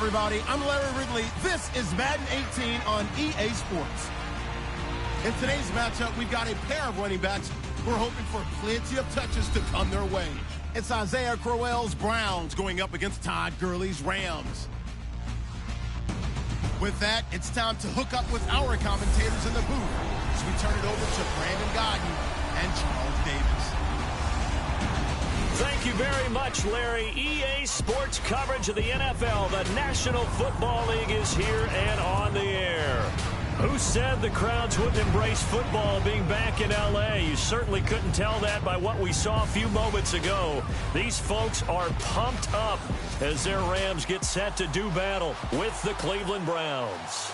everybody. I'm Larry Ridley. This is Madden 18 on EA Sports. In today's matchup, we've got a pair of running backs who are hoping for plenty of touches to come their way. It's Isaiah Crowell's Browns going up against Todd Gurley's Rams. With that, it's time to hook up with our commentators in the booth as we turn it over to Brandon Godden and Charles Davis. Thank you very much, Larry. EA Sports coverage of the NFL. The National Football League is here and on the air. Who said the crowds wouldn't embrace football being back in L.A.? You certainly couldn't tell that by what we saw a few moments ago. These folks are pumped up as their Rams get set to do battle with the Cleveland Browns.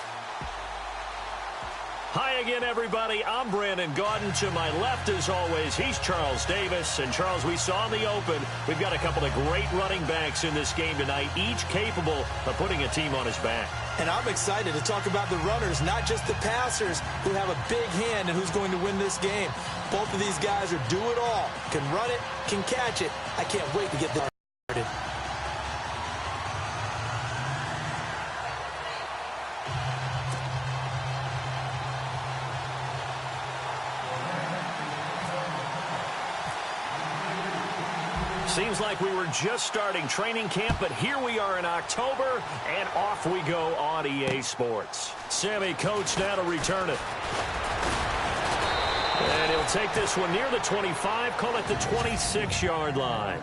Hi again, everybody. I'm Brandon Gaudin. To my left, as always, he's Charles Davis. And, Charles, we saw in the open, we've got a couple of great running backs in this game tonight, each capable of putting a team on his back. And I'm excited to talk about the runners, not just the passers, who have a big hand and who's going to win this game. Both of these guys are do-it-all. Can run it, can catch it. I can't wait to get this started. Seems like we were just starting training camp, but here we are in October, and off we go on EA Sports. Sammy Coates now to return it. And he'll take this one near the 25, call it the 26-yard line.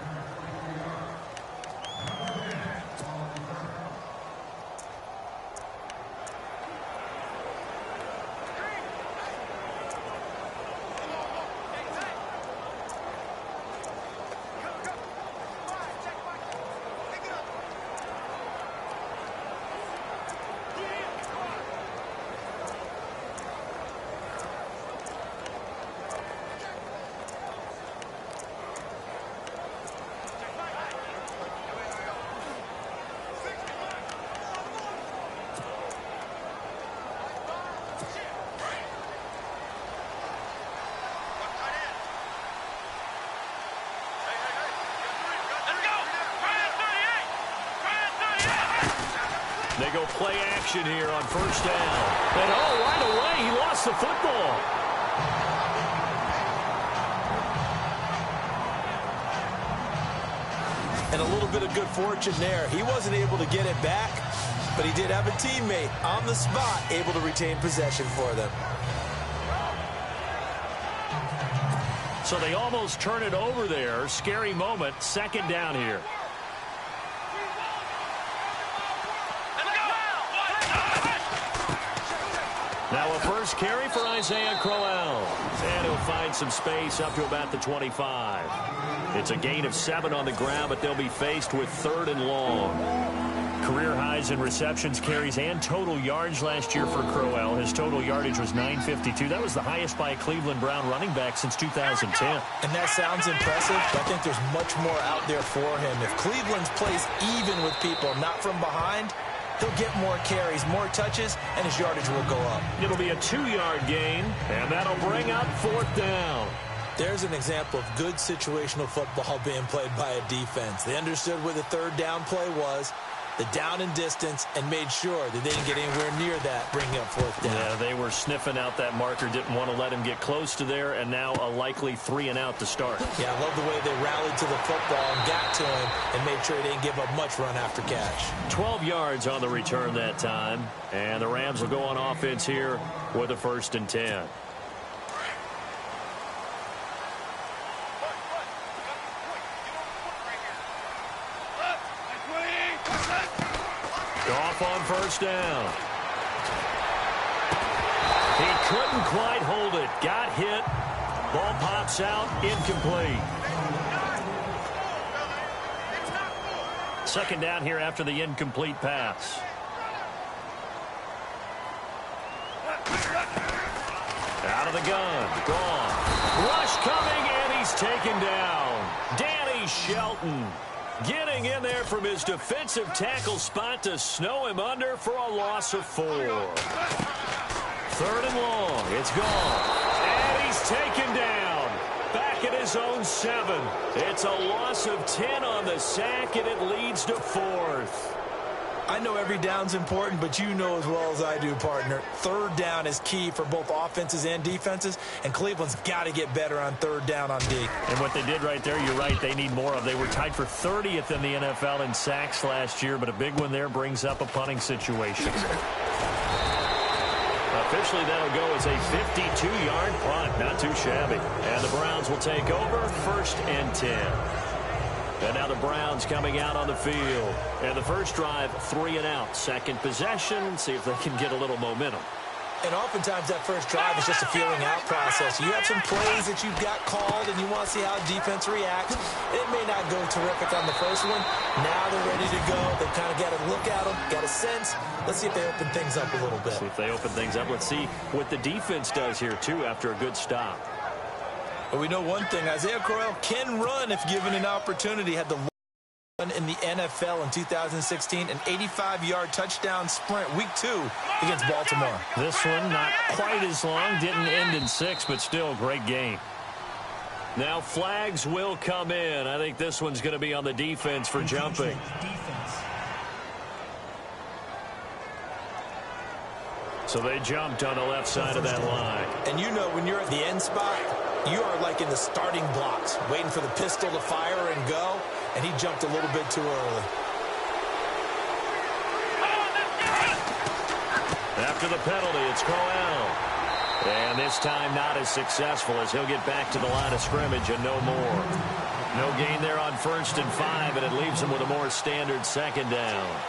They go play action here on first down. And right away, he lost the football. And a little bit of good fortune there. He wasn't able to get it back, but he did have a teammate on the spot able to retain possession for them. So they almost turn it over there. Scary moment. Second down here. Now a first carry for Isaiah Crowell. And he'll find some space up to about the 25. It's a gain of 7 on the ground, but they'll be faced with 3rd and long. Career highs in receptions, carries, and total yards last year for Crowell. His total yardage was 952. That was the highest by a Cleveland Brown running back since 2010. And that sounds impressive, but I think there's much more out there for him. If Cleveland's plays even with people, not from behind, he'll get more carries, more touches, and his yardage will go up. It'll be a 2-yard gain, and that'll bring up 4th down. There's an example of good situational football being played by a defense. They understood where the 3rd down play was, the down and distance, and made sure that they didn't get anywhere near that, bringing up 4th down. Yeah, they were sniffing out that marker, didn't want to let him get close to there, and now a likely 3 and out to start. Yeah, I love the way they rallied to the football and got to him and made sure he didn't give up much run after catch. 12 yards on the return that time, and the Rams will go on offense here with a 1st and 10. Off on first down. He couldn't quite hold it. Got hit. Ball pops out. Incomplete. 2nd down here after the incomplete pass. Out of the gun. Gone. Rush coming, and he's taken down. Danny Shelton getting in there from his defensive tackle spot to snow him under for a loss of 4. 3rd and long. It's gone. And he's taken down. Back at his own 7. It's a loss of 10 on the sack, and it leads to 4th. I know every down's important, but you know as well as I do, partner, third down is key for both offenses and defenses, and Cleveland's got to get better on third down on D. And what they did right there, you're right, they need more of. They were tied for 30th in the NFL in sacks last year, but a big one there brings up a punting situation. Officially, that'll go as a 52-yard punt. Not too shabby. And the Browns will take over, 1st and 10. And now the Browns coming out on the field. And the first drive, 3 and out. Second possession, see if they can get a little momentum. And oftentimes that first drive is just a feeling out process. You have some plays that you've got called and you want to see how defense reacts. It may not go terrific on the first one. Now they're ready to go. They've kind of got to look at them, got a sense. Let's see if they open things up a little bit. See if they open things up. Let's see what the defense does here, too, after a good stop. But we know one thing. Isaiah Crowell can run if given an opportunity. Had the in the NFL in 2016, an 85-yard touchdown sprint, week 2 against Baltimore. This one not quite as long, didn't end in 6, but still a great game. Now flags will come in. I think this one's going to be on the defense for jumping. So they jumped on the left side of that line. And you know when you're at the end spot, you are like in the starting blocks, waiting for the pistol to fire and go, and he jumped a little bit too early. After the penalty, it's Crowell. And this time not as successful as he'll get back to the line of scrimmage and no more. No gain there on 1st and 5, and it leaves him with a more standard 2nd down.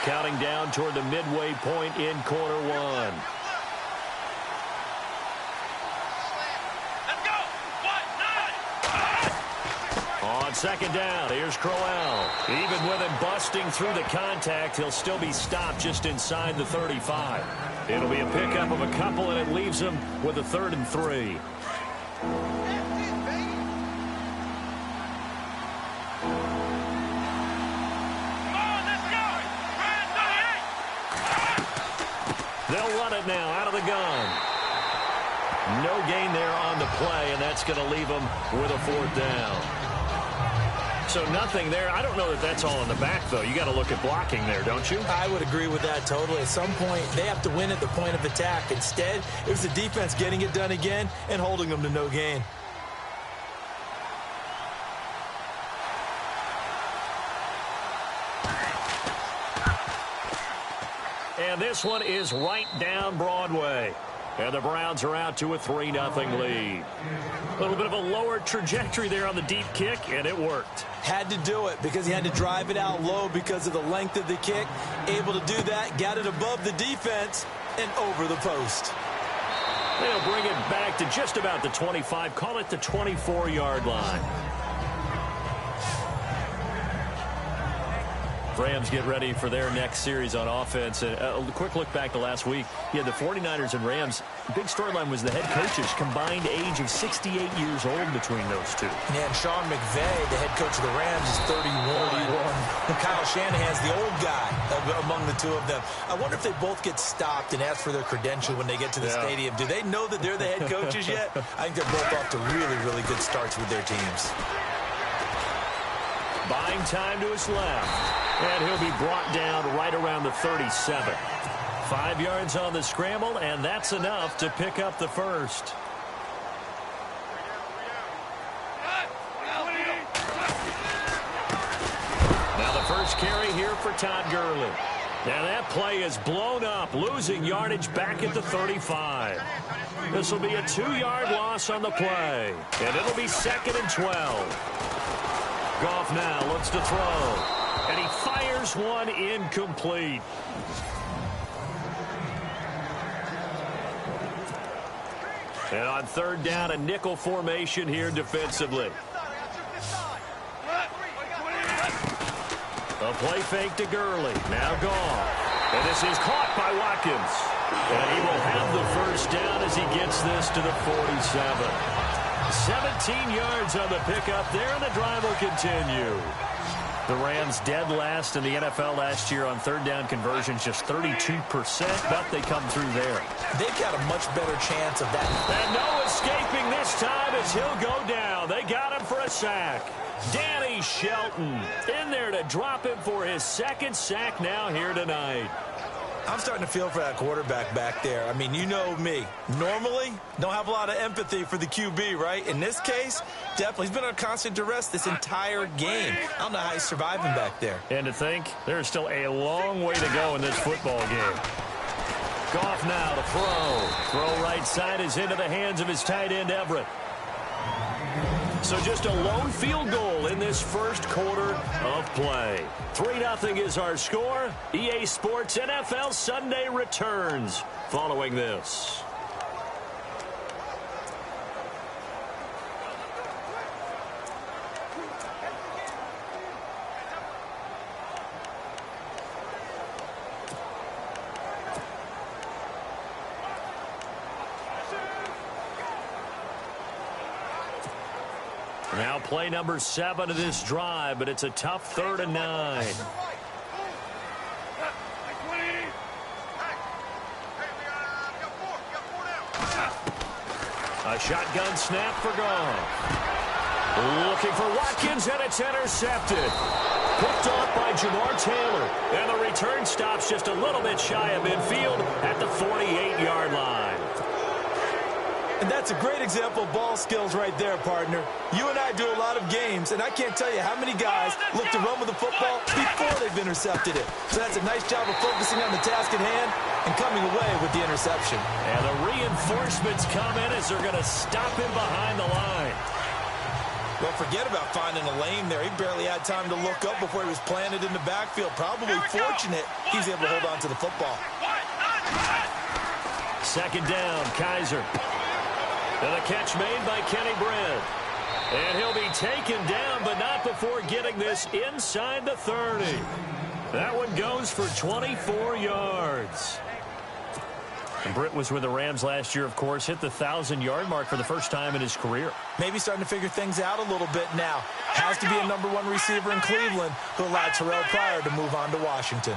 Counting down toward the midway point in quarter 1. On 2nd down, here's Crowell. Even with him busting through the contact, he'll still be stopped just inside the 35. It'll be a pickup of a couple, and it leaves him with a 3rd and 3. They'll run it now out of the gun. No gain there on the play, and that's going to leave them with a 4th down. So nothing there. I don't know that that's all in the back, though. You got to look at blocking there, don't you? I would agree with that totally. At some point, they have to win at the point of attack. Instead, it was the defense getting it done again and holding them to no gain. And this one is right down Broadway. And the Browns are out to a 3-0 lead. A little bit of a lower trajectory there on the deep kick, and it worked. Had to do it because he had to drive it out low because of the length of the kick. Able to do that, got it above the defense and over the post. They'll bring it back to just about the 25, call it the 24-yard line. Rams get ready for their next series on offense. A quick look back to last week. You had the 49ers and Rams. The big storyline was the head coaches, combined age of 68 years old between those two. Yeah, and Sean McVay, the head coach of the Rams, is 31. Kyle Shanahan's the old guy among the two of them. I wonder if they both get stopped and ask for their credential when they get to the stadium. Do they know that they're the head coaches yet? I think they're both off to really, really good starts with their teams. Buying time to his left. And he'll be brought down right around the 37. 5 yards on the scramble, and that's enough to pick up the first. Now the first carry here for Todd Gurley. Now that play is blown up, losing yardage back at the 35. This will be a 2-yard loss on the play, and it'll be 2nd and 12. Goff now looks to throw. And he fires one incomplete. And on 3rd down, a nickel formation here defensively. A play fake to Gurley. Now Goff. And this is caught by Watkins. And he will have the first down as he gets this to the 47. 17 yards on the pickup there, and the drive will continue. The Rams dead last in the NFL last year on third down conversions, just 32%, but they come through there. They've got a much better chance of that. And no escaping this time as he'll go down. They got him for a sack. Danny Shelton in there to drop him for his second sack now here tonight. I'm starting to feel for that quarterback back there. I mean, you know me. Normally, don't have a lot of empathy for the QB, right? In this case, definitely. He's been on constant duress this entire game. I don't know how he's surviving back there. And to think, there's still a long way to go in this football game. Goff now to throw. Throw right side is into the hands of his tight end, Everett. So just a lone field goal in this first quarter of play. 3-0 is our score. EA Sports NFL Sunday returns following this. Now play number 7 of this drive, but it's a tough 3rd and 9. A shotgun snap for Goff. Looking for Watkins, and it's intercepted. Picked off by Jamar Taylor. And the return stops just a little bit shy of midfield at the 48-yard line. And that's a great example of ball skills right there, partner. You and I do a lot of games, and I can't tell you how many guys look to run with the football before they've intercepted it. So that's a nice job of focusing on the task at hand and coming away with the interception. And the reinforcements come in as they're going to stop him behind the line. Well, forget about finding a lane there. He barely had time to look up before he was planted in the backfield. Probably fortunate he's able to hold on to the football. Second down, Kaiser. And a catch made by Kenny Britt. And he'll be taken down, but not before getting this inside the 30. That one goes for 24 yards. And Britt was with the Rams last year, of course, hit the 1,000-yard mark for the first time in his career. Maybe starting to figure things out a little bit now. Has to be a #1 receiver in Cleveland who allowed Terrell Pryor to move on to Washington.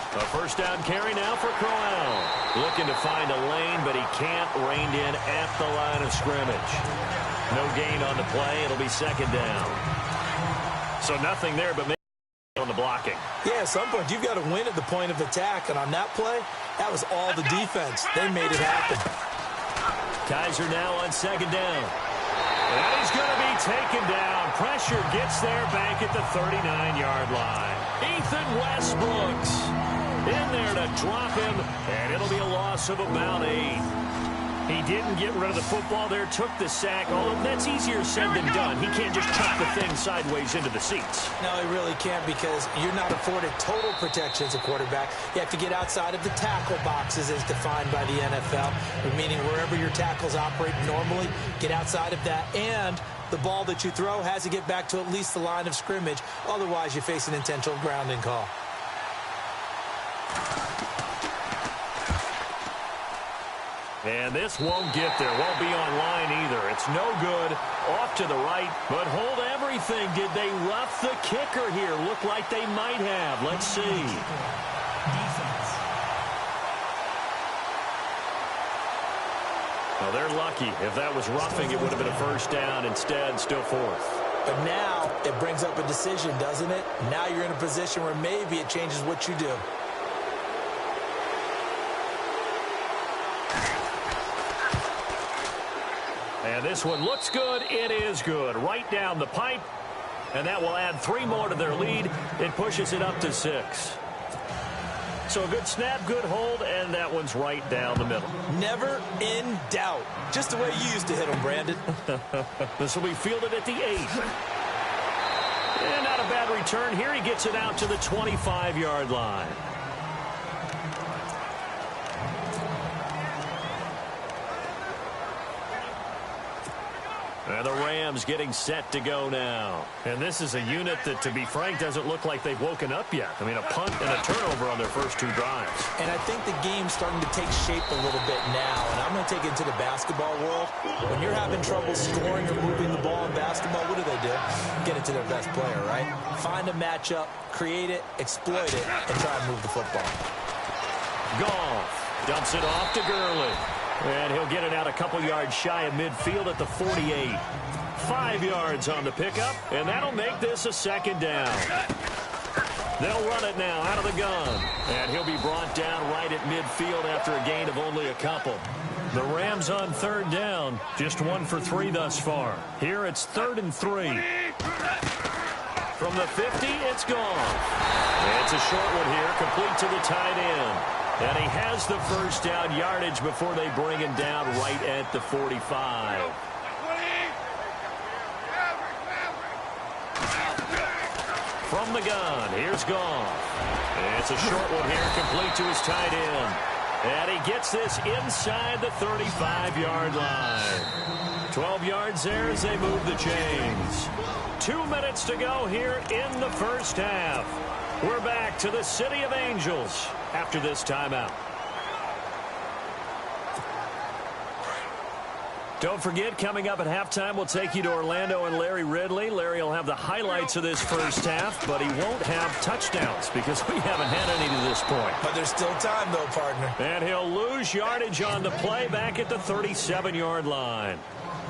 A first down carry now for Crowell. Looking to find a lane, but he can't. Reined in at the line of scrimmage. No gain on the play. It'll be second down. So nothing there but on the blocking. Yeah, at some point you've got to win at the point of attack, and on that play, that was all the defense. They made it happen. Kaiser now on second down. And he's going to be taken down. Pressure gets there back at the 39-yard line. Ethan Westbrooks in there to drop him, and it'll be a loss of about 8. He didn't get rid of the football there, took the sack. Although that's easier said than done. He can't just chuck the thing sideways into the seats. No, he really can't, because you're not afforded total protection as a quarterback. You have to get outside of the tackle boxes as defined by the NFL, meaning wherever your tackles operate normally, get outside of that. And the ball that you throw has to get back to at least the line of scrimmage. Otherwise, you face an intentional grounding call. And this won't get there. Won't be on line either. It's no good. Off to the right. But hold everything. Did they rough the kicker here? Looked like they might have. Let's see. Well, they're lucky. If that was roughing, it would have been a first down. Instead, still 4th. But now it brings up a decision, doesn't it? Now you're in a position where maybe it changes what you do. And this one looks good. It is good. Right down the pipe. And that will add 3 more to their lead. It pushes it up to 6. So a good snap, good hold, and that one's right down the middle. Never in doubt. Just the way you used to hit them, Brandon. This will be fielded at the 8. And not a bad return here. He gets it out to the 25-yard line. And the Rams Rams getting set to go now. And this is a unit that, to be frank, doesn't look like they've woken up yet. I mean, a punt and a turnover on their first 2 drives. And I think the game's starting to take shape a little bit now. And I'm going to take it into the basketball world. When you're having trouble scoring or moving the ball in basketball, what do? Get it to their best player, right? Find a matchup, create it, exploit it, and try and move the football. Goff dumps it off to Gurley. And he'll get it out a couple yards shy of midfield at the 48. 5 yards on the pickup, and that'll make this a 2nd down. They'll run it now out of the gun. And he'll be brought down right at midfield after a gain of only a couple. The Rams on 3rd down, just 1 for 3 thus far. Here it's 3rd and 3. From the 50, it's gone. It's a short one here, complete to the tight end. And he has the first down yardage before they bring him down right at the 45. From the gun, here's Goff. It's a short one here, complete to his tight end. And he gets this inside the 35-yard line. 12 yards there as they move the chains. 2 minutes to go here in the first half. We're back to the City of Angels after this timeout. Don't forget, coming up at halftime, we'll take you to Orlando and Larry Ridley. Larry will have the highlights of this first half, but he won't have touchdowns because we haven't had any to this point. But there's still time, though, partner. And he'll lose yardage on the play back at the 37-yard line.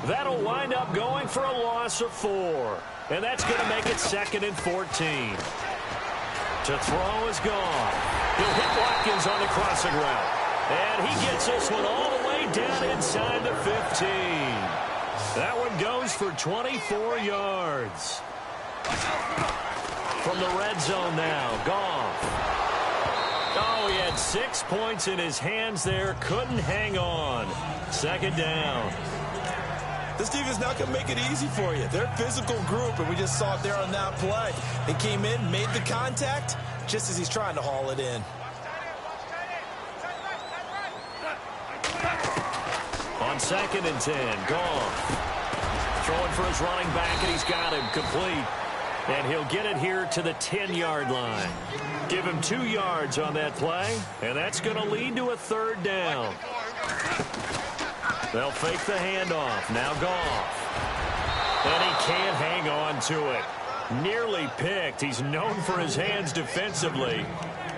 That'll wind up going for a loss of 4. And that's going to make it 2nd and 14. To throw is gone. He'll hit Watkins on the crossing route. And he gets this one all the way down inside the 15. That one goes for 24 yards. From the red zone now, Goff. Oh, he had 6 points in his hands there. Couldn't hang on. 2nd down. This defense not going to make it easy for you. They're a physical group, and we just saw it there on that play. They came in, made the contact, just as he's trying to haul it in. On 2nd and 10, Goff. Throwing for his running back, and he's got him complete. And he'll get it here to the 10-yard line. Give him 2 yards on that play, and that's going to lead to a 3rd down. They'll fake the handoff. Now Goff. And he can't hang on to it. Nearly picked. He's known for his hands defensively,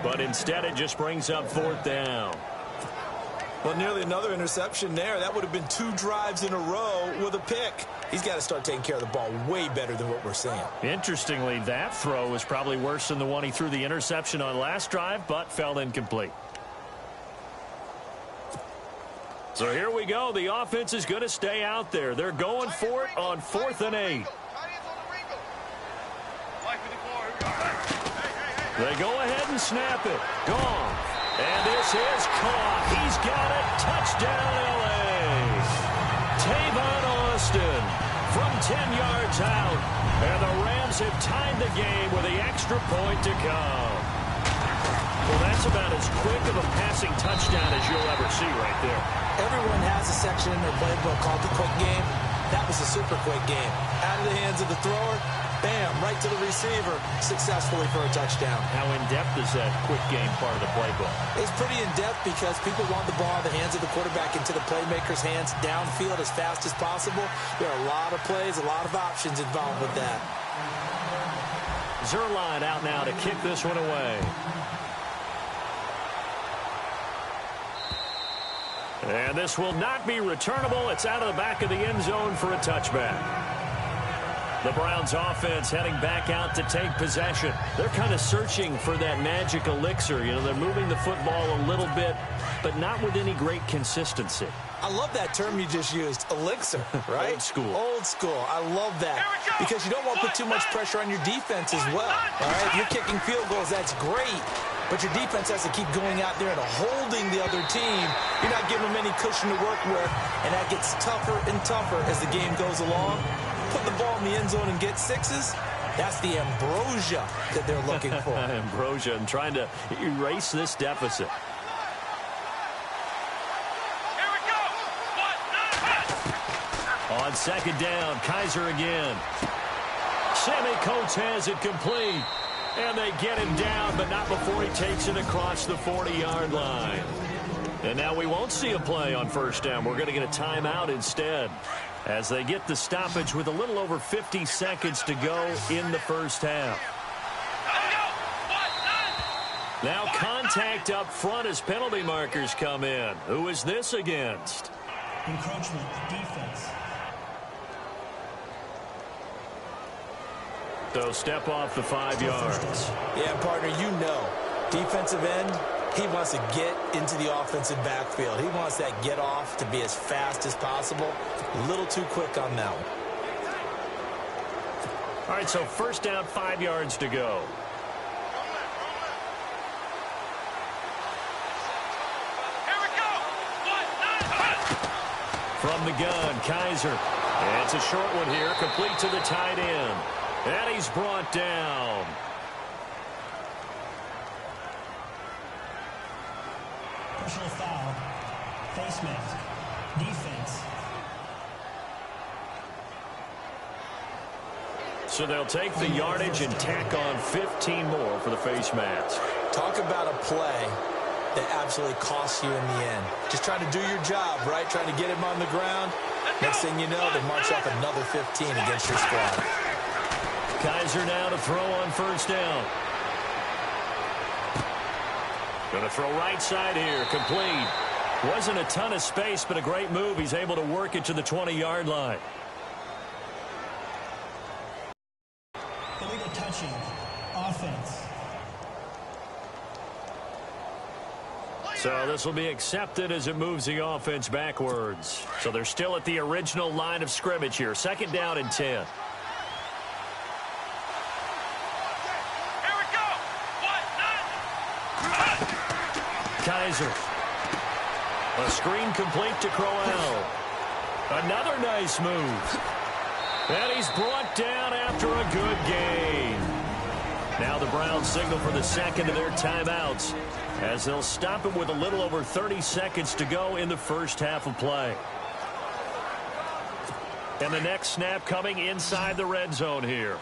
but instead it just brings up 4th down. Well, nearly another interception there. That would have been 2 drives in a row with a pick. He's got to start taking care of the ball way better than what we're seeing. Interestingly, that throw was probably worse than the one he threw the interception on last drive, but fell incomplete. So here we go. The offense is going to stay out there. They're going for it on 4th and 8. They go ahead and snap it. Gone. And this is caught. He's got it. Touchdown, L.A. Tavon Austin from 10 yards out. And the Rams have tied the game with the extra point to come. Well, that's about as quick of a passing touchdown as you'll ever see right there. Everyone has a section in their playbook called the quick game. That was a super quick game. Out of the hands of the thrower, bam, right to the receiver, successfully for a touchdown. How in-depth is that quick game part of the playbook? It's pretty in-depth because people want the ball in the hands of the quarterback into the playmaker's hands downfield as fast as possible. There are a lot of plays, a lot of options involved with that. Zerline out now to kick this one away. And this will not be returnable. It's out of the back of the end zone for a touchback. The Browns offense heading back out to take possession. They're kind of searching for that magic elixir. You know, they're moving the football a little bit, but not with any great consistency. I love that term you just used, elixir, right? Old school. Old school. I love that because you don't want to put too much pressure on your defense as well. All right, if you're kicking field goals, that's great. But your defense has to keep going out there and holding the other team. You're not giving them any cushion to work with, and that gets tougher and tougher as the game goes along. Put the ball in the end zone and get 6s. That's the ambrosia that they're looking for. Ambrosia and trying to erase this deficit. On On second down, Kaiser again. Sammy Coates has it complete. And they get him down, but not before he takes it across the 40-yard line. And now we won't see a play on first down. We're going to get a timeout instead as they get the stoppage with a little over 50 seconds to go in the first half. Now contact up front as penalty markers come in. Who is this against? Encroachment, defense. So step off the 5 yards. Yeah, partner, you know, defensive end, he wants to get into the offensive backfield. He wants that get off to be as fast as possible. A little too quick on that one. All right, so first down, 5 yards to go. From the gun, Kaiser. And it's a short one here, complete to the tight end. And he's brought down. Personal foul. Face mask. Defense. So they'll take the yardage and tack on 15 more for the face mask. Talk about a play that absolutely costs you in the end. Just trying to do your job, right? Trying to get him on the ground. Next thing you know, they march off another 15 against your squad. Kaiser now to throw on first down. Going to throw right side here, complete. Wasn't a ton of space, but a great move. He's able to work it to the 20-yard line. Illegal touching. Offense. So this will be accepted as it moves the offense backwards. So they're still at the original line of scrimmage here. Second down and 10. Kaiser. A screen complete to Crowell. Another nice move. And he's brought down after a good gain. Now the Browns signal for the second of their timeouts as they'll stop him with a little over 30 seconds to go in the first half of play. And the next snap coming inside the red zone here.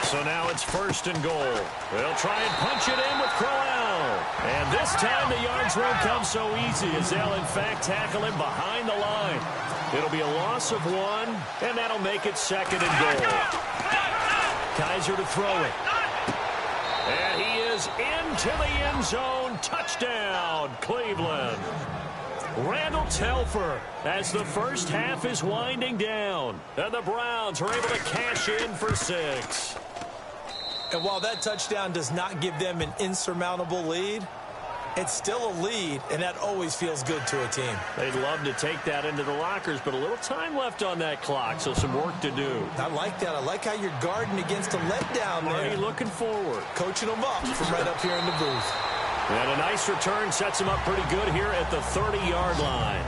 So now it's first and goal. They'll try and punch it in with Crowell. And this time the yards won't come so easy as they'll in fact tackle him behind the line. It'll be a loss of 1, and that'll make it second and goal. Kaiser to throw it. And he is into the end zone. Touchdown, Cleveland. Randall Telfer as the first half is winding down. And the Browns are able to cash in for 6. And while that touchdown does not give them an insurmountable lead, it's still a lead, and that always feels good to a team. They'd love to take that into the lockers, but a little time left on that clock, so some work to do. I like that. I like how you're guarding against a letdown there. Already looking forward. Coaching them up from right up here in the booth. And a nice return sets him up pretty good here at the 30-yard line.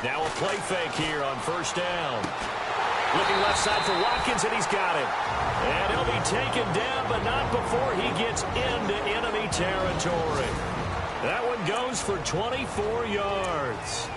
Now a play fake here on first down. Looking left side for Watkins, and he's got it. And he'll be taken down, but not before he gets into enemy territory. That one goes for 24 yards.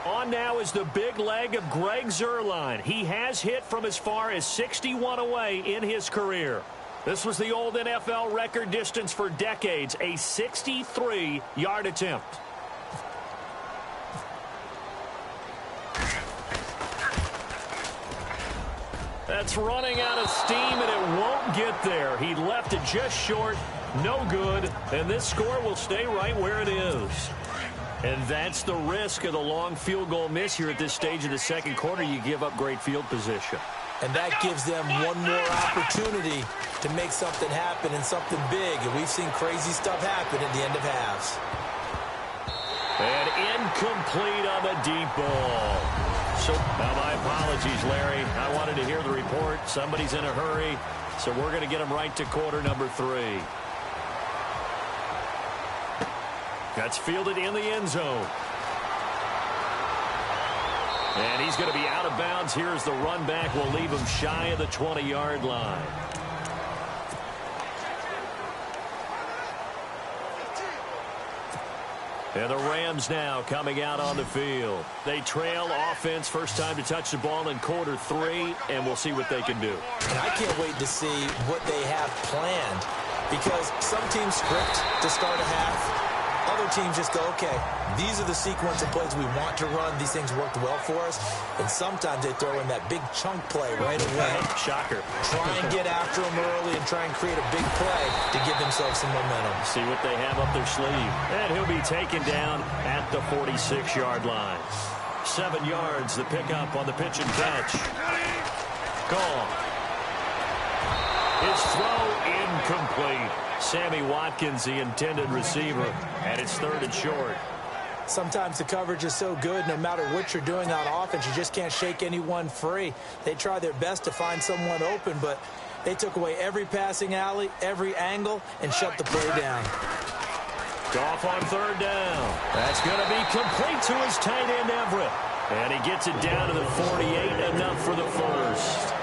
On now is the big leg of Greg Zuerlein. He has hit from as far as 61 away in his career. This was the old NFL record distance for decades, a 63-yard attempt. That's running out of steam, and it won't get there. He left it just short, no good, and this score will stay right where it is. And that's the risk of the long field goal miss here at this stage of the second quarter. You give up great field position. And that gives them one more opportunity to make something happen and something big. And we've seen crazy stuff happen at the end of halves. And incomplete on the deep ball. So, now my apologies, Larry. I wanted to hear the report. Somebody's in a hurry, so we're going to get him right to quarter number 3. That's fielded in the end zone. And he's going to be out of bounds. Here's the run back. We'll leave him shy of the 20-yard line. And the Rams now coming out on the field. They trail offense, first time to touch the ball in quarter 3, and we'll see what they can do. And I can't wait to see what they have planned, because some teams script to start a half. Other teams just go, okay, these are the sequence of plays we want to run. These things worked well for us. And sometimes they throw in that big chunk play right away. Shocker. Try and get after them early and try and create a big play to give themselves some momentum. See what they have up their sleeve. And he'll be taken down at the 46-yard line. 7 yards, the pickup on the pitch and catch. Gone. His throw incomplete. Sammy Watkins, the intended receiver, and it's 3rd and short. Sometimes the coverage is so good, no matter what you're doing on offense, you just can't shake anyone free. They try their best to find someone open, but they took away every passing alley, every angle, and shut the play down. Goff on 3rd down. That's going to be complete to his tight end, Everett. And he gets it down to the 48, enough for the first.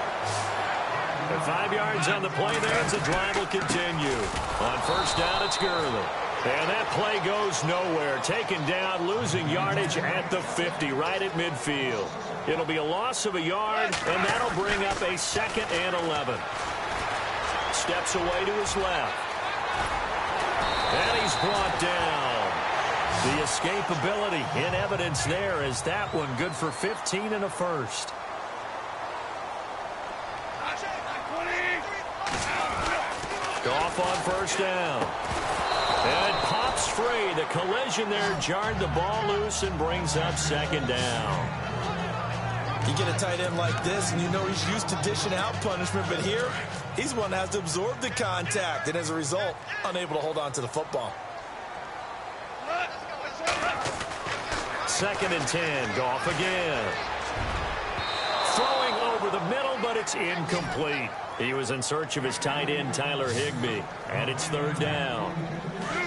And 5 yards on the play there as the drive will continue. On 1st down, it's Gurley. And that play goes nowhere. Taken down, losing yardage at the 50, right at midfield. It'll be a loss of a yard, and that'll bring up a 2nd and 11. Steps away to his left. And he's brought down. The escapability in evidence there as that one good for 15 and a first. Goff on 1st down. And it pops free. The collision there jarred the ball loose and brings up 2nd down. You get a tight end like this, and you know he's used to dishing out punishment, but here, he's one that has to absorb the contact, and as a result, unable to hold on to the football. 2nd and 10. Goff again. Throwing over the middle, but it's incomplete. He was in search of his tight end, Tyler Higbee, and it's 3rd down.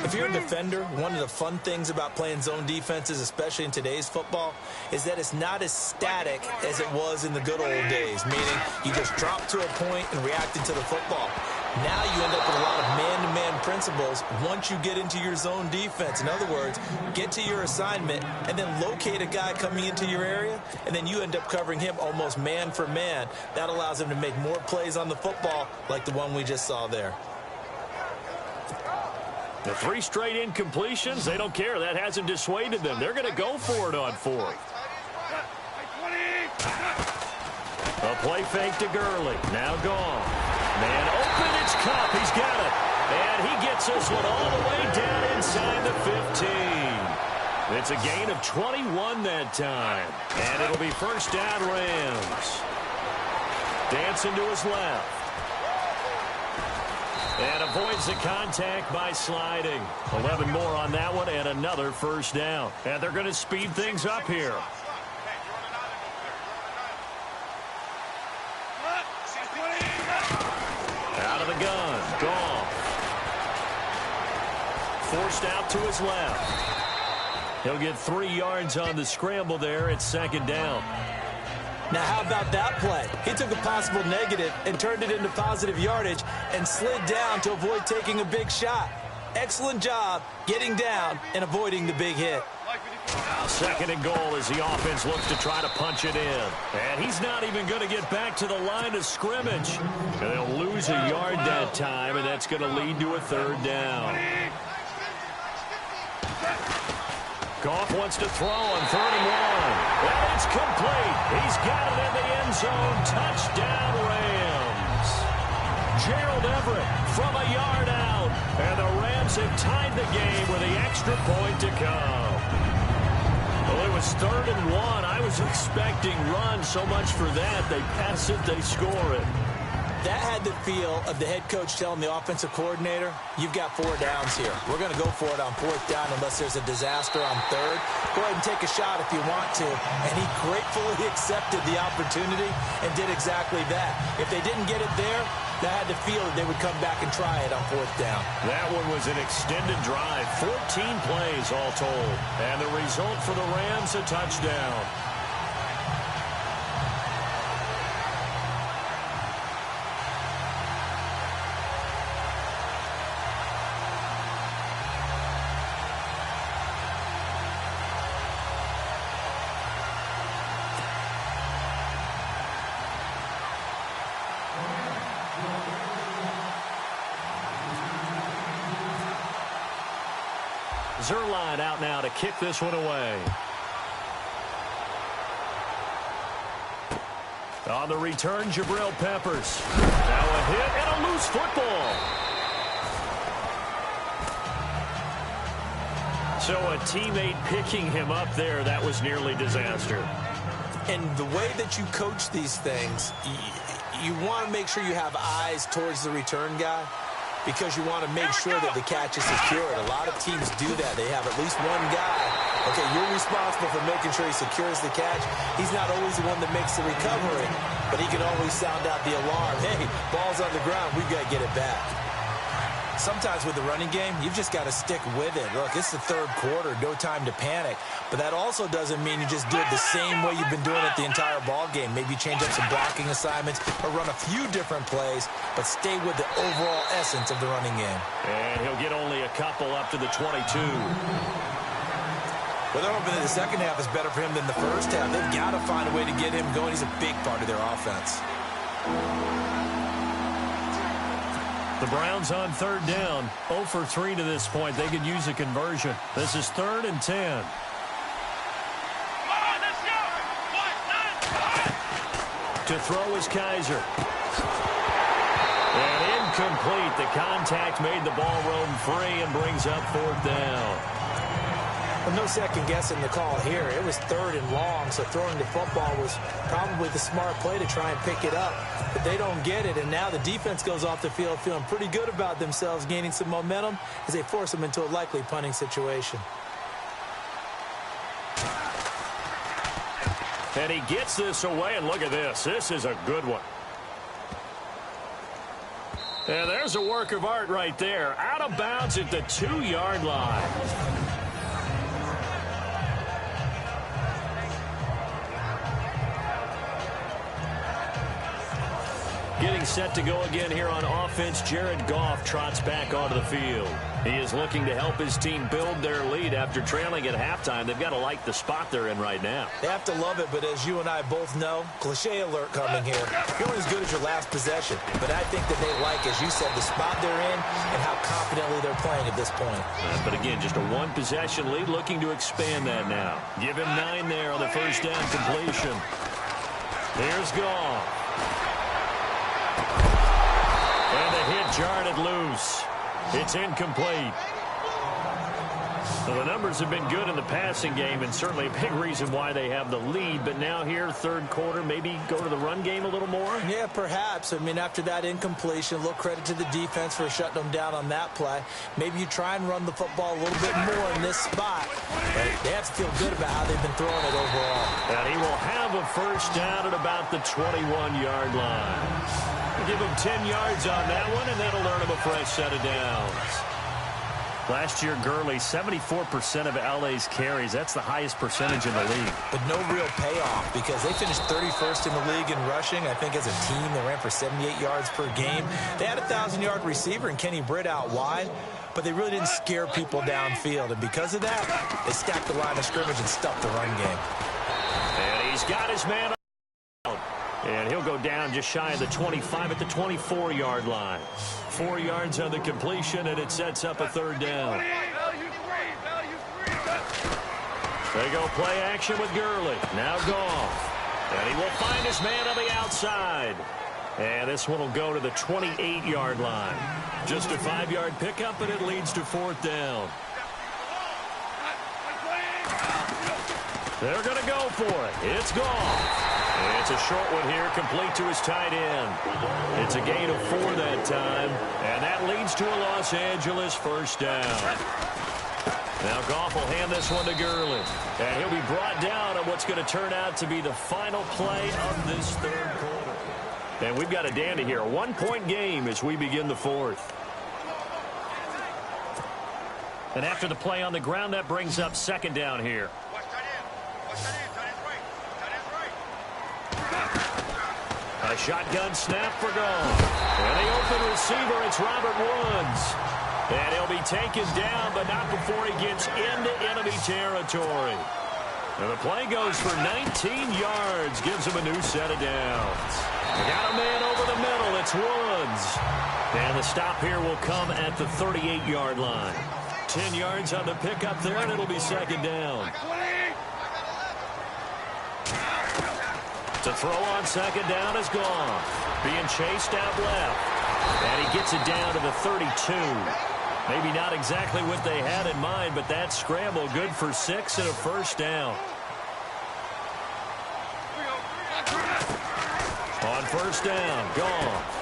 If you're a defender, one of the fun things about playing zone defenses, especially in today's football, is that it's not as static as it was in the good old days, meaning you just drop to a point and reacted to the football. Now you end up with a lot of man-to-man principles once you get into your zone defense. In other words, get to your assignment and then locate a guy coming into your area, and then you end up covering him almost man for man. That allows him to make more plays on the football like the one we just saw there. The 3 straight incompletions, they don't care. That hasn't dissuaded them. They're going to go for it on 4th. A play fake to Gurley. Now gone. Man open, it's Kupp. He's got it. And he gets this one all the way down inside the 15. It's a gain of 21 that time. And it'll be 1st down Rams. Dancing to his left. And avoids the contact by sliding. 11 more on that one and another 1st down. And they're going to speed things up here. Out of the gun. Gone. Forced out to his left. He'll get 3 yards on the scramble there. It's 2nd down. Now, how about that play? He took a possible negative and turned it into positive yardage and slid down to avoid taking a big shot. Excellent job getting down and avoiding the big hit. 2nd and goal as the offense looks to try to punch it in. And he's not even going to get back to the line of scrimmage. They'll lose a yard that time, and that's going to lead to a 3rd down. Goff wants to throw on 3rd and 1. And it's complete. He's got it in the end zone. Touchdown, Rams. Gerald Everett from a yard out. And the Rams have tied the game with the extra point to come. Well, it was 3rd and 1. I was expecting run, so much for that. They pass it, they score it. That had the feel of the head coach telling the offensive coordinator, you've got 4 downs here. We're going to go for it on 4th down unless there's a disaster on 3rd. Go ahead and take a shot if you want to. And he gratefully accepted the opportunity and did exactly that. If they didn't get it there, that had the feel that they would come back and try it on 4th down. That one was an extended drive, 14 plays all told. And the result for the Rams, a touchdown. Zerline out now to kick this one away. On the return, Jabril Peppers. Now a hit and a loose football. So a teammate picking him up there, that was nearly disaster. And the way that you coach these things, you want to make sure you have eyes towards the return guy, because you want to make sure that the catch is secured. A lot of teams do that. They have at least one guy. Okay, you're responsible for making sure he secures the catch. He's not always the one that makes the recovery, but he can always sound out the alarm. Hey, ball's on the ground. We've got to get it back. Sometimes with the running game, you've just got to stick with it. Look, it's the 3rd quarter, no time to panic. But that also doesn't mean you just do it the same way you've been doing it the entire ball game. Maybe change up some blocking assignments or run a few different plays, but stay with the overall essence of the running game. And he'll get only a couple up to the 22. Well, they're hoping that the second half is better for him than the first half. They've got to find a way to get him going. He's a big part of their offense. The Browns on 3rd down, 0 for 3 to this point. They could use a conversion. This is 3rd and 10. To throw is Kaiser. And incomplete. The contact made the ball roam free and brings up 4th down. Well, no second guessing the call here. It was 3rd and long, so throwing the football was probably the smart play to try and pick it up. But they don't get it, and now the defense goes off the field feeling pretty good about themselves, gaining some momentum as they force them into a likely punting situation. And he gets this away, and look at this. This is a good one. And there's a work of art right there. Out of bounds at the 2-yard line. Getting set to go again here on offense, Jared Goff trots back onto the field. He is looking to help his team build their lead after trailing at halftime. They've got to like the spot they're in right now. They have to love it, but as you and I both know, cliche alert coming here. You're only as good as your last possession. But I think that they like, as you said, the spot they're in and how confidently they're playing at this point. But again, just a 1-possession lead, looking to expand that now. Give him 9 there on the first down completion. Here's Goff. And the hit jarred it loose. It's incomplete. So the numbers have been good in the passing game, and certainly a big reason why they have the lead. But now here, 3rd quarter, maybe go to the run game a little more? Yeah, perhaps. I mean, after that incompletion, a little credit to the defense for shutting them down on that play. Maybe you try and run the football a little bit more in this spot. But they have to feel good about how they've been throwing it overall. And he will have a first down at about the 21-yard line. Give him 10 yards on that one, and that'll earn him a fresh set of downs. Last year, Gurley, 74% of LA's carries. That's the highest percentage in the league. But no real payoff because they finished 31st in the league in rushing. I think as a team, they ran for 78 yards per game. They had a 1,000-yard receiver in Kenny Britt out wide, but they really didn't scare people downfield. And because of that, they stacked the line of scrimmage and stuffed the run game. And he's got his man out. And he'll go down just shy of the 25 at the 24-yard line. 4 yards on the completion, and it sets up a 3rd down. They go play action with Gurley. Now Goff. And he will find his man on the outside. And this one will go to the 28-yard line. Just a 5-yard pickup, and it leads to 4th down. They're going to go for it. It's Goff. It's a short one here, complete to his tight end. It's a gain of 4 that time, and that leads to a Los Angeles first down. Now Goff will hand this one to Gurley, and he'll be brought down on what's going to turn out to be the final play of this third quarter. And we've got a dandy here, a 1-point game as we begin the fourth. And after the play on the ground, that brings up second down here. A shotgun snap for Goff. And the open receiver, it's Robert Woods. And he'll be taken down, but not before he gets into enemy territory. And the play goes for 19 yards, gives him a new set of downs. They got a man over the middle, it's Woods. And the stop here will come at the 38-yard line. 10 yards on the pickup there, and it'll be second down. To throw on second down is Goff. Being chased out left. And he gets it down to the 32. Maybe not exactly what they had in mind, but that scramble good for 6 and a first down. On first down, Goff.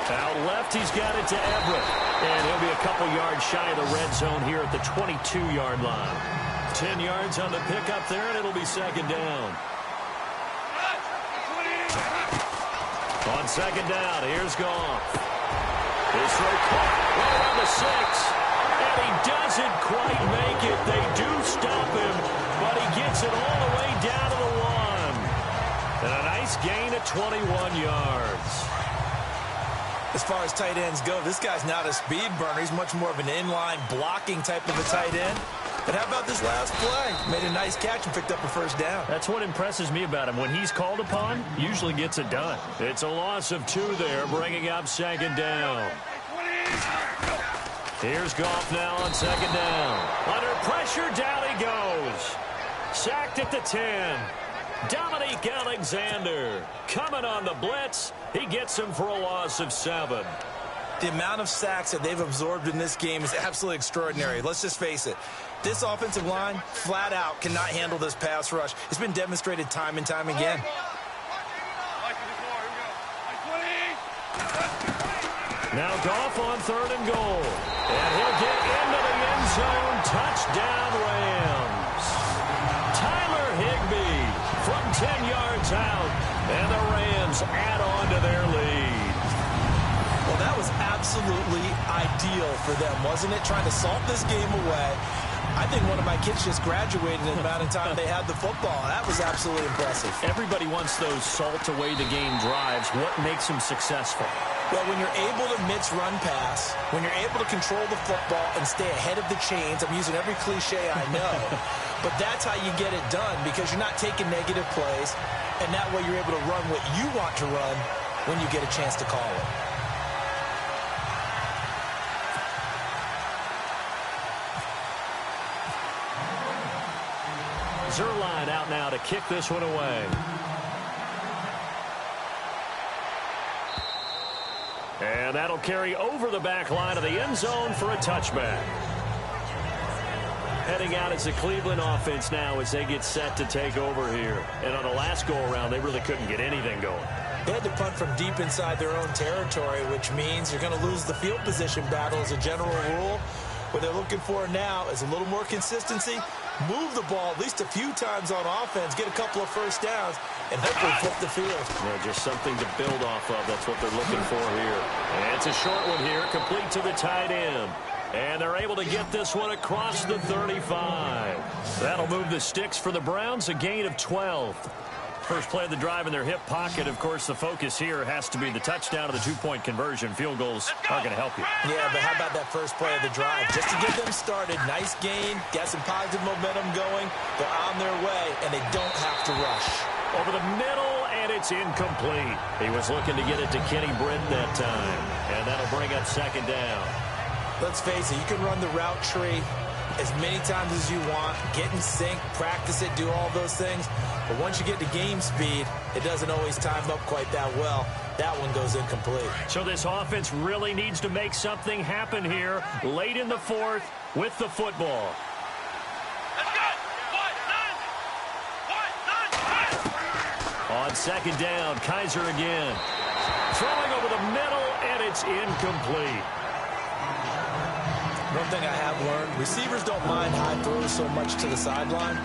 Out left, he's got it to Everett. And he'll be a couple yards shy of the red zone here at the 22-yard line. 10 yards on the pickup there, and it'll be second down. On second down, here's Goff. His throw caught right around the 6. And he doesn't quite make it. They do stop him, but he gets it all the way down to the 1. And a nice gain at 21 yards. As far as tight ends go, this guy's not a speed burner. He's much more of an inline blocking type of a tight end. But how about this last play? Made a nice catch and picked up a first down. That's what impresses me about him. When he's called upon, usually gets it done. It's a loss of 2 there, bringing up second down. Here's Goff now on second down. Under pressure, down he goes. Sacked at the 10. Dominique Alexander coming on the blitz. He gets him for a loss of 7. The amount of sacks that they've absorbed in this game is absolutely extraordinary. Let's just face it. This offensive line, flat out, cannot handle this pass rush. It's been demonstrated time and time again. Now Goff on third and goal. And he'll get into the end zone. Touchdown, Rams. Tyler Higbee from 10 yards out. And the Rams add on to their lead. Well, that was absolutely ideal for them, wasn't it? Trying to salt this game away. I think one of my kids just graduated in the amount of time they had the football. That was absolutely impressive. Everybody wants those salt-away-the-game drives. What makes them successful? Well, when you're able to mix run pass, when you're able to control the football and stay ahead of the chains, I'm using every cliche I know, but that's how you get it done because you're not taking negative plays, and that way you're able to run what you want to run when you get a chance to call it. Zerline out now to kick this one away. And that'll carry over the back line of the end zone for a touchback. Heading out as the Cleveland offense now as they get set to take over here. And on the last go-around, they really couldn't get anything going. They had to punt from deep inside their own territory, which means you're going to lose the field position battle as a general rule. What they're looking for now is a little more consistency, move the ball at least a few times on offense, get a couple of first downs, and hopefully flip the field. Yeah, just something to build off of. That's what they're looking for here. And it's a short one here, complete to the tight end. And they're able to get this one across the 35. That'll move the sticks for the Browns, a gain of 12. First play of the drive in their hip pocket. Of course, the focus here has to be the touchdown of the two-point conversion. Field goals are going to help you. Yeah, but how about that first play of the drive? Just to get them started, nice gain, got some positive momentum going. They're on their way, and they don't have to rush. Over the middle, and it's incomplete. He was looking to get it to Kenny Britt that time, and that'll bring up second down. Let's face it, you can run the route tree as many times as you want, get in sync, practice it, do all those things. But once you get to game speed, it doesn't always time up quite that well. That one goes incomplete. So this offense really needs to make something happen here late in the fourth with the football. On second down. Kaiser again. Throwing over the middle, and it's incomplete. One thing I have learned, receivers don't mind high throws so much to the sideline,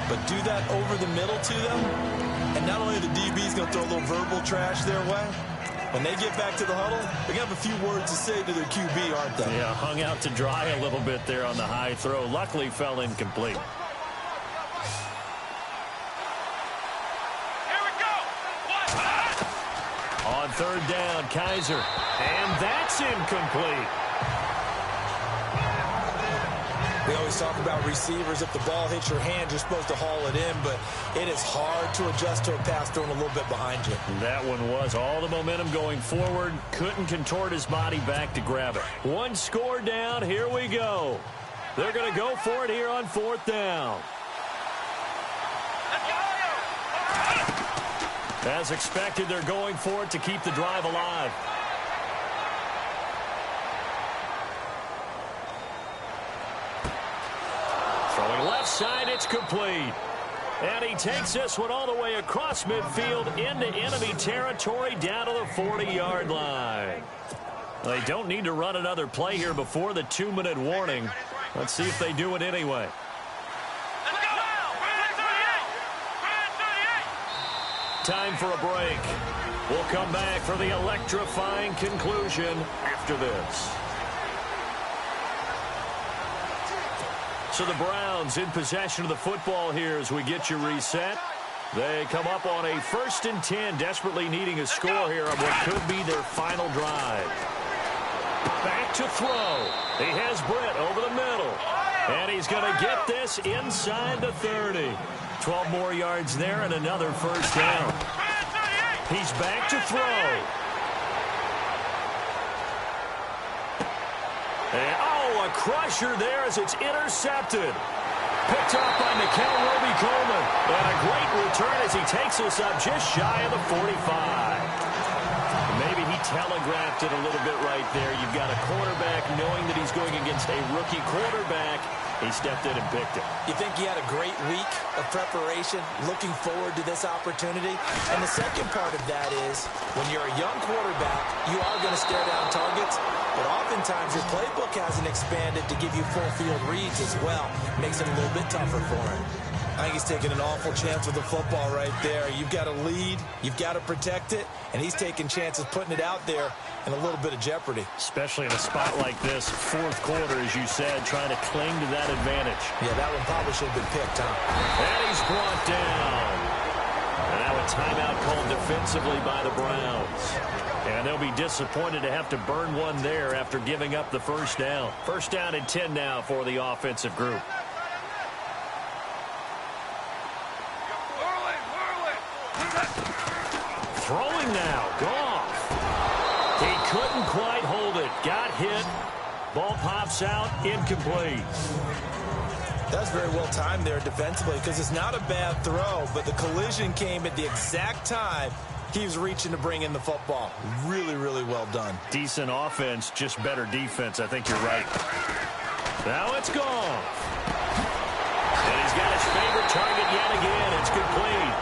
but do that over the middle to them, and not only the DB's going to throw a little verbal trash their way, when they get back to the huddle, they're going to have a few words to say to their QB, aren't they? Yeah, hung out to dry a little bit there on the high throw. Luckily fell incomplete. On third down, Kaiser. And that's incomplete. We always talk about receivers. If the ball hits your hand, you're supposed to haul it in, but it is hard to adjust to a pass thrown a little bit behind you. That one was all the momentum going forward. Couldn't contort his body back to grab it. One score down. Here we go. They're going to go for it here on fourth down. As expected, they're going for it to keep the drive alive. Throwing left side, it's complete. And he takes this one all the way across midfield into enemy territory down to the 40-yard line. They don't need to run another play here before the 2-minute warning. Let's see if they do it anyway. Time for a break. We'll come back for the electrifying conclusion after this. So the Browns in possession of the football here as we get you reset. They come up on a 1st and 10, desperately needing a score here on what could be their final drive. Back to throw. He has Britt over the middle. And he's going to get this inside the 30. 12 more yards there and another first down. He's back to throw. And, a crusher there as it's intercepted. Picked up by Nikel Roby-Coleman. And a great return as he takes us up just shy of the 45. Maybe he telegraphed it a little bit right there. You've got a quarterback knowing that he's going against a rookie quarterback. He stepped in and picked it. You think he had a great week of preparation, looking forward to this opportunity? And the second part of that is, when you're a young quarterback, you are going to stare down targets, but oftentimes your playbook hasn't expanded to give you full field reads as well. Makes it a little bit tougher for him. I think he's taking an awful chance with the football right there. You've got to lead, you've got to protect it, and he's taking chances putting it out there in a little bit of jeopardy. Especially in a spot like this, fourth quarter, as you said, trying to cling to that advantage. Yeah, that one probably should have been picked, huh? And he's brought down. And now a timeout called defensively by the Browns. And they'll be disappointed to have to burn one there after giving up the first down. First down and 10 now for the offensive group. Throwing now, Goff. He couldn't quite hold it. Got hit. Ball pops out, incomplete. That's very well timed there defensively because it's not a bad throw, but the collision came at the exact time he was reaching to bring in the football. Really, really well done. Decent offense, just better defense. I think you're right. Now it's Goff. And he's got his favorite target yet again. It's complete.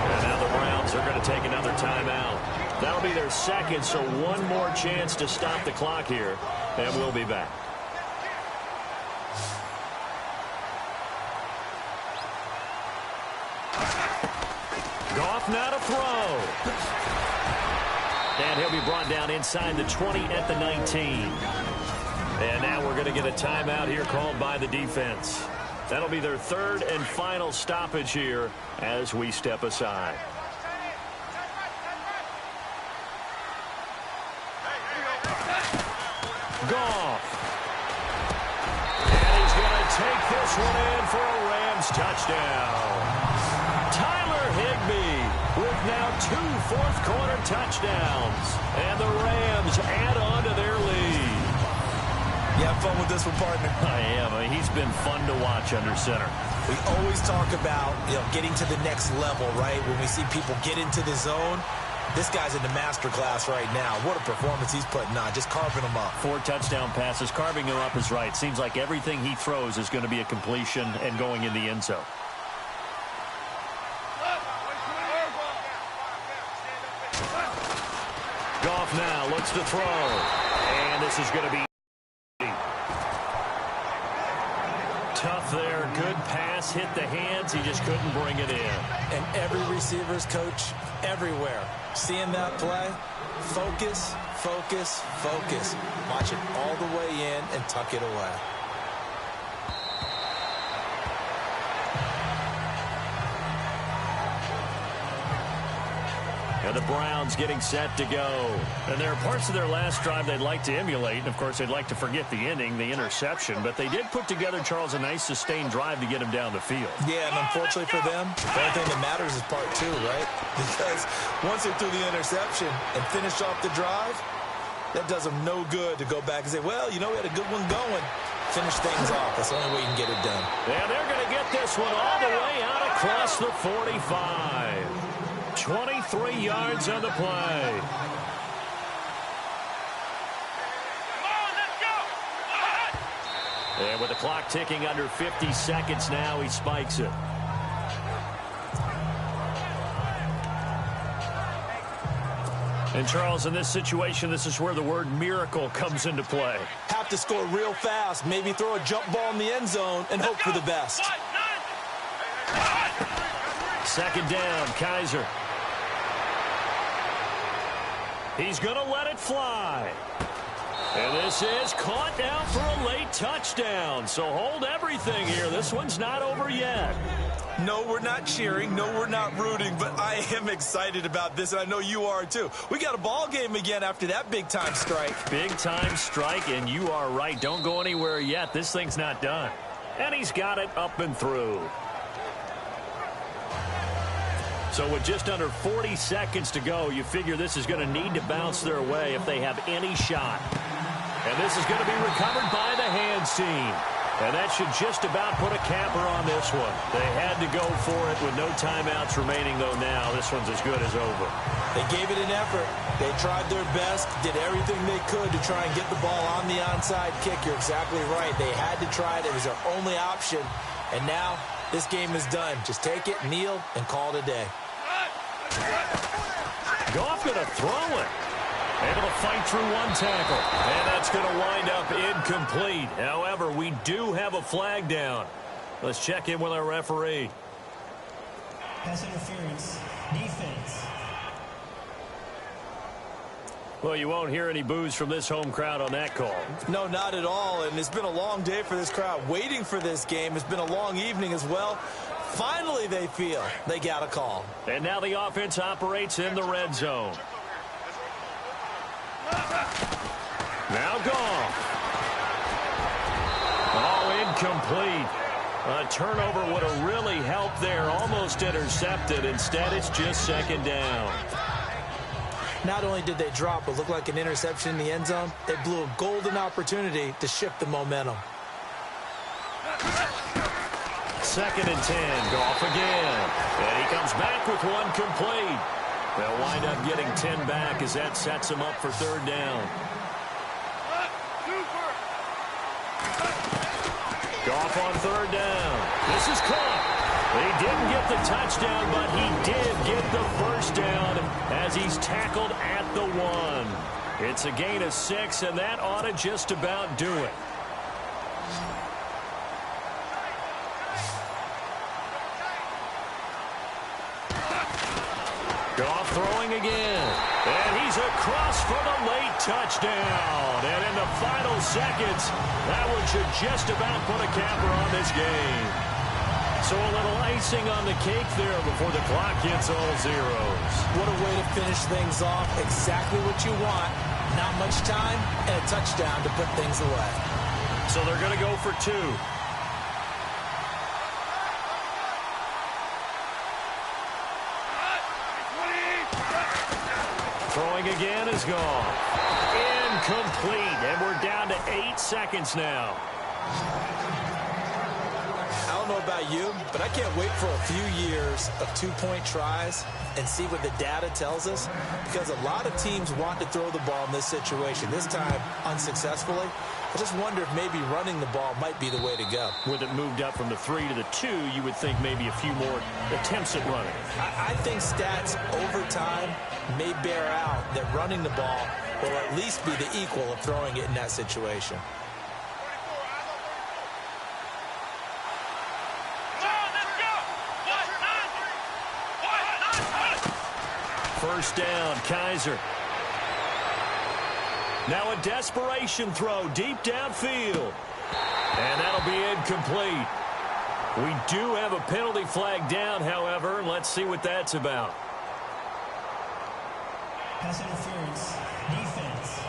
And now the Browns are going to take another timeout. That'll be their second, so one more chance to stop the clock here, and we'll be back. Goff now to throw. And he'll be brought down inside the 20 at the 19. And now we're going to get a timeout here called by the defense. That'll be their third and final stoppage here as we step aside. Goff. And he's going to take this one in for a Rams touchdown. Tyler Higbee with now 2 fourth-quarter touchdowns. And the Rams add on to their lead. You have fun with this one, partner? I am. He's been fun to watch under center. We always talk about, getting to the next level, right? When we see people get into the zone, this guy's in the master class right now. What a performance he's putting on, just carving them up. 4 touchdown passes. Carving him up is right. Seems like everything he throws is going to be a completion and going in the end zone. wants to throw. And this is going to be tough there. Good pass, hit the hands. He just couldn't bring it in. And every receiver's coach everywhere, seeing that play, focus, focus, focus. Watch it all the way in and tuck it away. And the Browns getting set to go. And there are parts of their last drive they'd like to emulate. And, of course, they'd like to forget the ending, the interception. But they did put together, Charles, a nice sustained drive to get him down the field. Yeah, and unfortunately for them, the only thing that matters is part two, right? Because once they threw the interception and finished off the drive, that does them no good to go back and say, well, you know, we had a good one going. Finish things off. That's the only way you can get it done. And they're going to get this one all the way out across the 45. 23 yards on the play. And with the clock ticking under 50 seconds now, he spikes it. And, Charles, in this situation, this is where the word miracle comes into play. Have to score real fast, maybe throw a jump ball in the end zone and hope for the best. Second down, Kaiser. He's going to let it fly. And this is caught down for a late touchdown. So hold everything here. This one's not over yet. No, we're not cheering. No, we're not rooting. But I am excited about this, and I know you are too. We got a ball game again after that big-time strike. Big-time strike, and you are right. Don't go anywhere yet. This thing's not done. And he's got it up and through. So with just under 40 seconds to go, you figure this is going to need to bounce their way if they have any shot. And this is going to be recovered by the hands team. And that should just about put a capper on this one. They had to go for it with no timeouts remaining, though now this one's as good as over. They gave it an effort. They tried their best, did everything they could to try and get the ball on the onside kick. You're exactly right. They had to try it. It was their only option. And now this game is done. Just take it, kneel, and call it a day. Goff going to throw it. Able to fight through one tackle. And that's going to wind up incomplete. However, we do have a flag down. Let's check in with our referee. Pass interference. Defense. Well, you won't hear any boos from this home crowd on that call. No, not at all. And it's been a long day for this crowd. Waiting for this game. It's been a long evening as well. Finally, they feel they got a call. And now the offense operates in the red zone. Now Goff. Oh, incomplete. A turnover would have really helped there. Almost intercepted. Instead, it's just second down. Not only did they drop what looked like an interception in the end zone, they blew a golden opportunity to shift the momentum. Second and 10. Goff again. And he comes back with one complete. They'll wind up getting 10 back as that sets them up for third down. Goff on third down. This is caught. He didn't get the touchdown, but he did get the first down as he's tackled at the 1. It's a gain of 6, and that ought to just about do it. Goff throwing again. And he's across for the late touchdown. And in the final seconds, that one should just about put a capper on this game. So a little icing on the cake there before the clock hits all zeros. What a way to finish things off. Exactly what you want. Not much time and a touchdown to put things away. So they're going to go for 2. Throwing again is gone. Incomplete. And we're down to 8 seconds now. I don't know about you, but I can't wait for a few years of two-point tries and see what the data tells us, because a lot of teams want to throw the ball in this situation. This time, unsuccessfully. I just wonder if maybe running the ball might be the way to go. With it moved up from the 3 to the 2, you would think maybe a few more attempts at running. I think stats over time may bear out that running the ball will at least be the equal of throwing it in that situation. First down, Kaiser. Now a desperation throw deep downfield. And that'll be incomplete. We do have a penalty flag down, however. Let's see what that's about. Pass interference. Defense.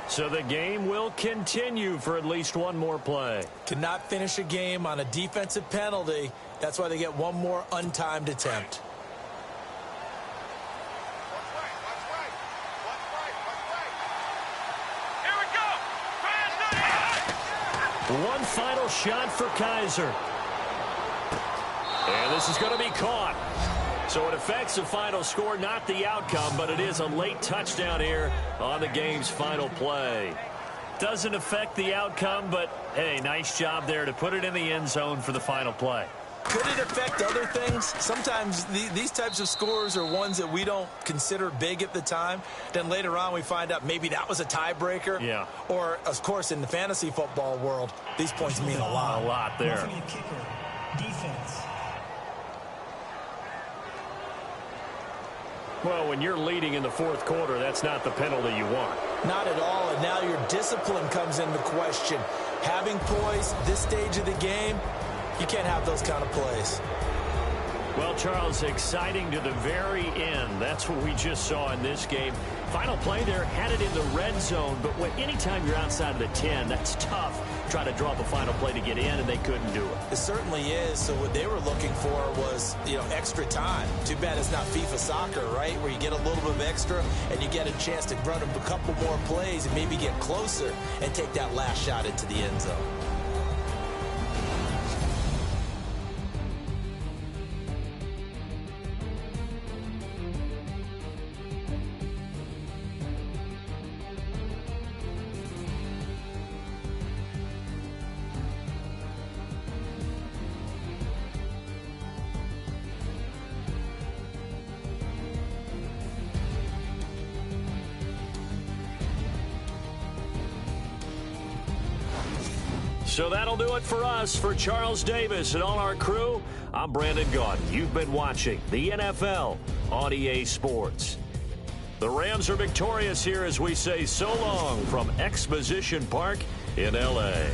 So the game will continue for at least one more play. Cannot finish a game on a defensive penalty. That's why they get one more untimed attempt. One final shot for Kaiser. And this is going to be caught. So it affects the final score, not the outcome, but it is a late touchdown here on the game's final play. Doesn't affect the outcome, but, hey, nice job there to put it in the end zone for the final play. Could it affect other things? Sometimes these types of scores are ones that we don't consider big at the time. Then later on we find out maybe that was a tiebreaker. Yeah. Or, of course, in the fantasy football world, these points mean a lot. A lot there. Roughing the kicker. Defense. Well, when you're leading in the fourth quarter, that's not the penalty you want. Not at all, and now your discipline comes into question. Having poise this stage of the game, you can't have those kind of plays. Well, Charles, exciting to the very end. That's what we just saw in this game. Final play there, had it in the red zone, but anytime you're outside of the 10, that's tough. Try to draw up a final play to get in, and they couldn't do it. It certainly is. So what they were looking for was, extra time. Too bad it's not FIFA soccer, right, where you get a little bit of extra and you get a chance to run a couple more plays and maybe get closer and take that last shot into the end zone. So that'll do it for us. For Charles Davis and all our crew, I'm Brandon Gaudin. You've been watching the NFL on EA Sports. The Rams are victorious here as we say so long from Exposition Park in L.A.